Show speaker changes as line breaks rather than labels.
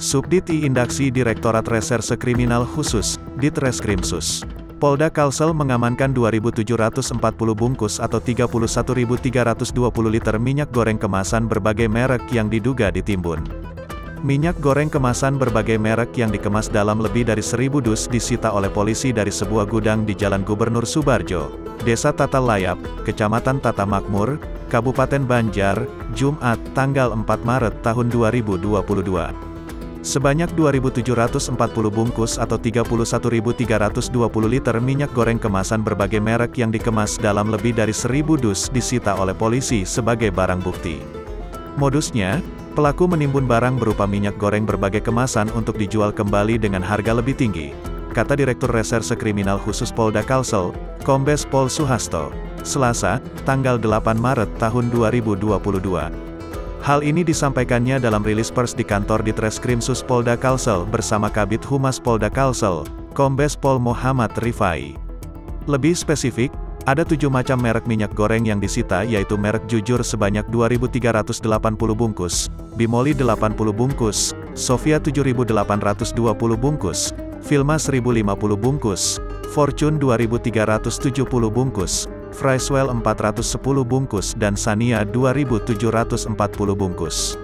Subdit I Indaksi Direktorat Reserse Kriminal Khusus, Ditreskrimsus Polda Kalsel mengamankan 2.740 bungkus atau 31.320 liter minyak goreng kemasan berbagai merek yang diduga ditimbun. Minyak goreng kemasan berbagai merek yang dikemas dalam lebih dari 1.000 dus disita oleh polisi dari sebuah gudang di Jalan Gubernur Subarjo, Desa Tata Layap, Kecamatan Tata Makmur, Kabupaten Banjar, Jumat, tanggal 4 Maret tahun 2022. Sebanyak 2.740 bungkus atau 31.320 liter minyak goreng kemasan berbagai merek yang dikemas dalam lebih dari 1.000 dus disita oleh polisi sebagai barang bukti. Modusnya, pelaku menimbun barang berupa minyak goreng berbagai kemasan untuk dijual kembali dengan harga lebih tinggi, kata Direktur Reserse Kriminal Khusus Polda Kalsel, Kombes Pol Suhasto, Selasa, tanggal 8 Maret tahun 2022. Hal ini disampaikannya dalam rilis pers di kantor Ditreskrimsus Polda Kalsel bersama Kabid Humas Polda Kalsel, Kombes Pol Muhammad Rifai. Lebih spesifik, ada 7 macam merek minyak goreng yang disita yaitu merek Jujur sebanyak 2.380 bungkus, Bimoli 80 bungkus, Sofia 7.820 bungkus, Filma 1.050 bungkus, Fortune 2.370 bungkus, Fryswell 410 bungkus dan Sania 2.740 bungkus.